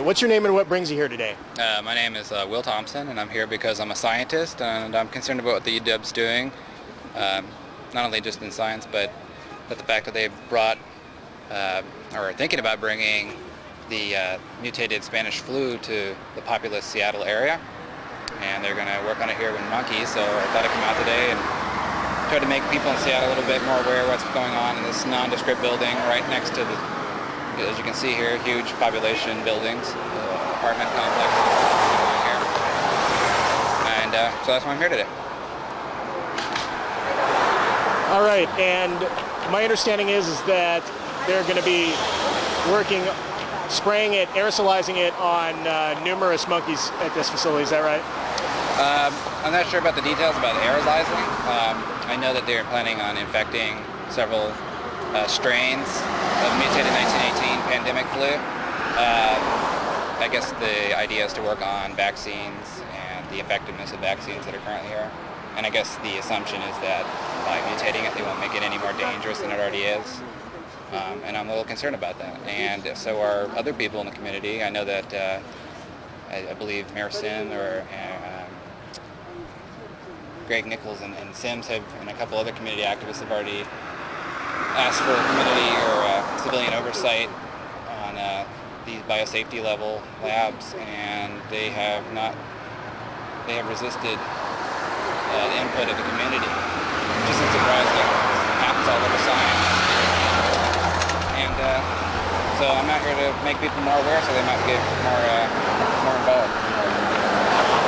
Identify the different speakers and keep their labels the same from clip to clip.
Speaker 1: what's your name and what brings you here today?
Speaker 2: My name is Will Thompson, and I'm here because I'm a scientist, and I'm concerned about what the UW's doing, not only just in science, but the fact that they brought, or are thinking about bringing, the mutated Spanish flu to the populous Seattle area, and they're going to work on it here with monkeys. So I thought I'd come out today and try to make people in Seattle a little bit more aware of what's going on in this nondescript building right next to the, as you can see here, huge population buildings, apartment complex here. And so that's why I'm here today.
Speaker 1: All right, and my understanding is that they're going to be working, spraying it, aerosolizing it on numerous monkeys at this facility. Is that right?
Speaker 2: I'm not sure about the details about aerosolizing. I know that they're planning on infecting several strains of mutated 1918 pandemic flu. I guess the idea is to work on vaccines and the effectiveness of vaccines that are currently here. And I guess the assumption is that by mutating it, they won't make it any more dangerous than it already is. And I'm a little concerned about that. And so are other people in the community. I know that I believe Mayor Sim or Greg Nichols and Sims have, and a couple other community activists have already asked for community or civilian oversight on these biosafety level labs, and they have resisted the input of the community, which isn't surprising. It happens all over science. And so I'm not here to make people more aware, so they might get more involved.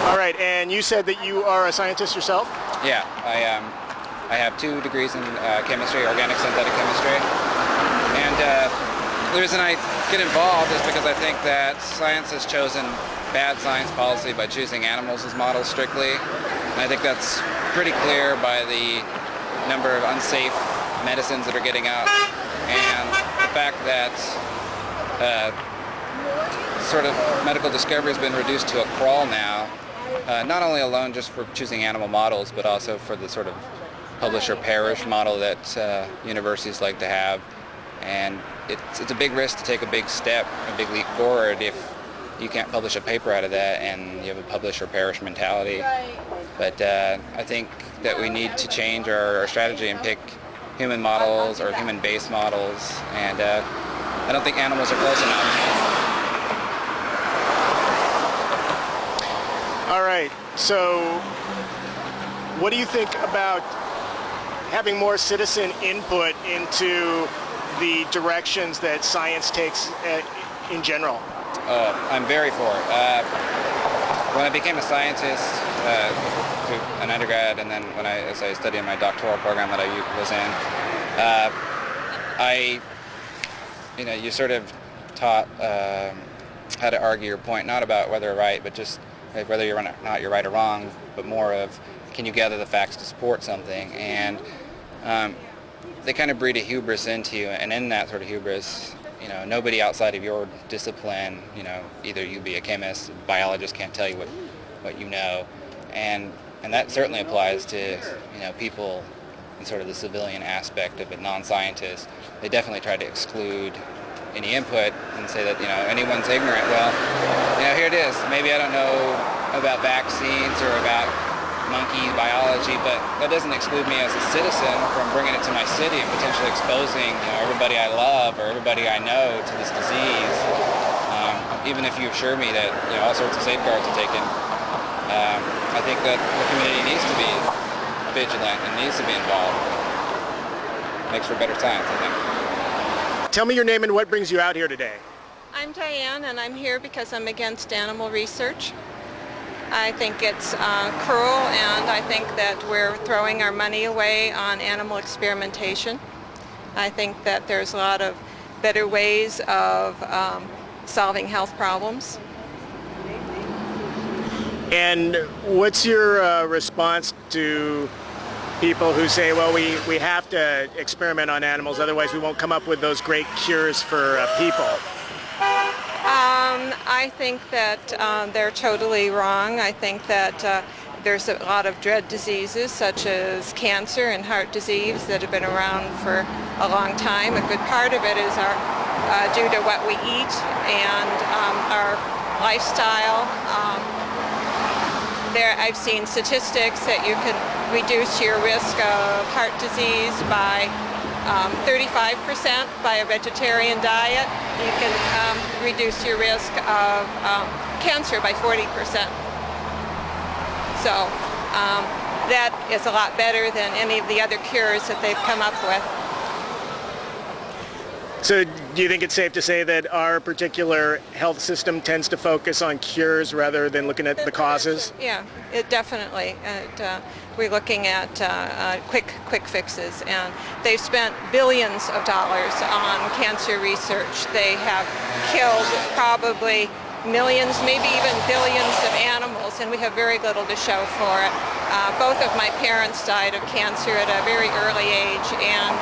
Speaker 1: All right, and you said that you are a scientist yourself?
Speaker 2: Yeah, I have 2 degrees in chemistry, organic synthetic chemistry, and the reason I get involved is because I think that science has chosen bad science policy by choosing animals as models strictly, and I think that's pretty clear by the number of unsafe medicines that are getting out, and the fact that sort of medical discovery has been reduced to a crawl now, not only alone just for choosing animal models, but also for the sort of publish or perish model that universities like to have. And it's a big risk to take a big step, a big leap forward if you can't publish a paper out of that and you have a publish or perish mentality. But I think that we need to change our strategy and pick human models or human-based models, and I don't think animals are close enough.
Speaker 1: All right, so what do you think about having more citizen input into the directions that science takes in general?
Speaker 2: I'm very for it. When I became a scientist through an undergrad, and then as I studied in my doctoral program that I was in, you sort of taught how to argue your point, not about whether you're right, but just whether you're right or wrong, but more of can you gather the facts to support something. And they kind of breed a hubris into you, and in that sort of hubris, nobody outside of your discipline, either you be a chemist, a biologist can't tell you what you know, and that certainly applies to people in sort of the civilian aspect of a non-scientist. They definitely try to exclude any input and say that anyone's ignorant. Well, here it is. Maybe I don't know about vaccines or about monkey biology, but that doesn't exclude me as a citizen from bringing it to my city and potentially exposing everybody I love or everybody I know to this disease. Even if you assure me that all sorts of safeguards are taken, I think that the community needs to be vigilant and needs to be involved. Makes for better science, I think.
Speaker 1: Tell me your name and what brings you out here today.
Speaker 3: I'm Diane, and I'm here because I'm against animal research. I think it's cruel, and I think that we're throwing our money away on animal experimentation. I think that there's a lot of better ways of solving health problems.
Speaker 1: And what's your response to people who say, well, we have to experiment on animals, otherwise we won't come up with those great cures for people?
Speaker 3: I think that they're totally wrong. I think that there's a lot of dread diseases such as cancer and heart disease that have been around for a long time. A good part of it is our due to what we eat and our lifestyle. I've seen statistics that you can reduce your risk of heart disease by 35% by a vegetarian diet. You can reduce your risk of cancer by 40%. So that is a lot better than any of the other cures that they've come up with.
Speaker 1: So do you think it's safe to say that our particular health system tends to focus on cures rather than looking at the causes?
Speaker 3: Yeah, it definitely. We're looking at quick fixes, and they've spent billions of dollars on cancer research. They have killed probably millions, maybe even billions of animals, and we have very little to show for it. Both of my parents died of cancer at a very early age, and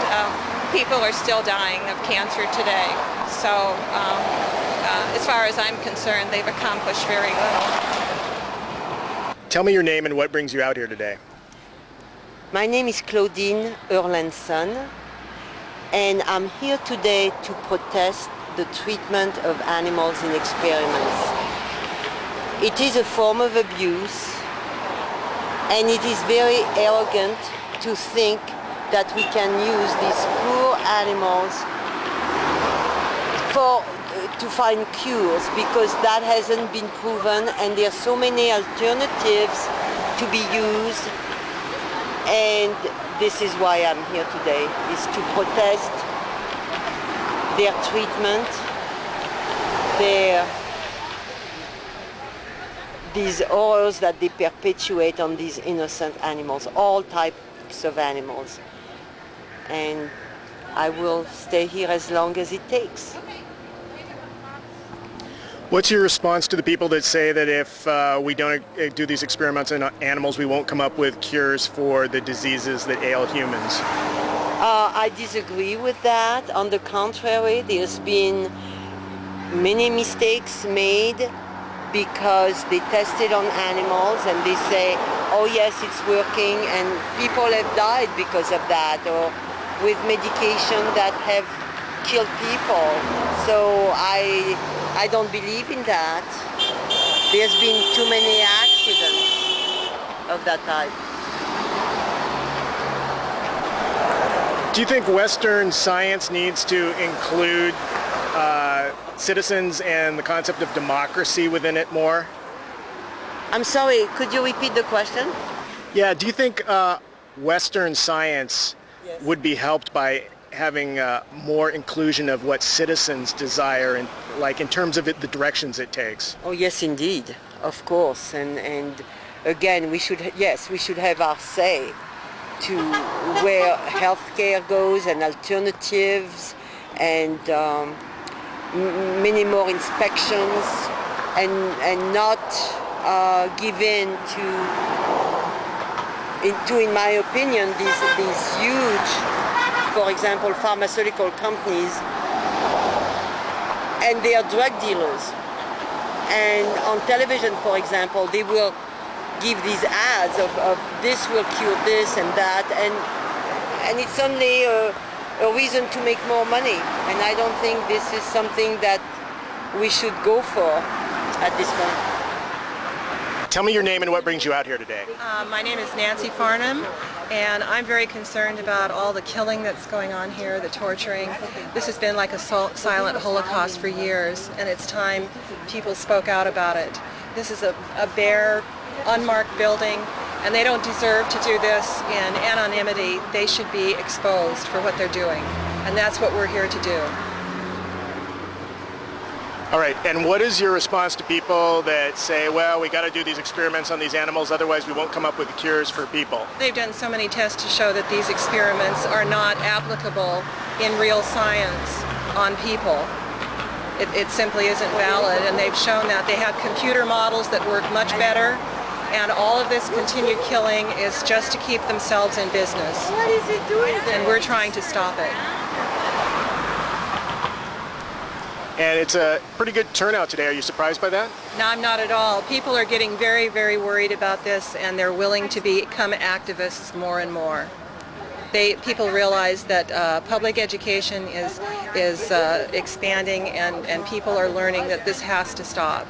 Speaker 3: people are still dying of cancer today. So as far as I'm concerned, they've accomplished very little.
Speaker 1: Tell me your name and what brings you out here today.
Speaker 4: My name is Claudine Erlandson, and I'm here today to protest the treatment of animals in experiments. It is a form of abuse, and it is very arrogant to think that we can use these poor animals to find cures, because that hasn't been proven, and there are so many alternatives to be used. And this is why I'm here today, is to protest their treatment, these horrors that they perpetuate on these innocent animals, all types of animals. And I will stay here as long as it takes.
Speaker 1: What's your response to the people that say that if we don't do these experiments on animals, we won't come up with cures for the diseases that ail humans?
Speaker 4: I disagree with that. On the contrary, there's been many mistakes made because they tested on animals and they say, oh yes, it's working, and people have died because of that, or with medication that have killed people. So I don't believe in that. There's been too many accidents of that type.
Speaker 1: Do you think Western science needs to include citizens and the concept of democracy within it more?
Speaker 4: I'm sorry, could you repeat the question?
Speaker 1: Yeah, do you think Western science would be helped by having more inclusion of what citizens desire, and like in terms of the directions it takes?
Speaker 4: Oh yes, indeed, of course, and again, we should have our say to where healthcare goes, and alternatives, and many more inspections, and not give in to, in my opinion, these huge, for example, pharmaceutical companies, and they are drug dealers. And on television, for example, they will give these ads of this will cure this and that, and it's only a reason to make more money. And I don't think this is something that we should go for at this point.
Speaker 1: Tell me your name and what brings you out here today.
Speaker 5: My name is Nancy Farnham, and I'm very concerned about all the killing that's going on here, the torturing. This has been like a silent Holocaust for years, and it's time people spoke out about it. This is a bare, unmarked building, and they don't deserve to do this in anonymity. They should be exposed for what they're doing, and that's what we're here to do.
Speaker 1: All right, and what is your response to people that say, well, we got to do these experiments on these animals, otherwise we won't come up with cures for people?
Speaker 5: They've done so many tests to show that these experiments are not applicable in real science on people. It simply isn't valid, and they've shown that. They have computer models that work much better, and all of this continued killing is just to keep themselves in business.
Speaker 4: What is it doing there?
Speaker 5: And we're trying to stop it.
Speaker 1: And it's a pretty good turnout today. Are you surprised by that?
Speaker 5: No, I'm not at all. People are getting very, very worried about this, and they're willing to become activists more and more. people realize that public education is expanding, and people are learning that this has to stop.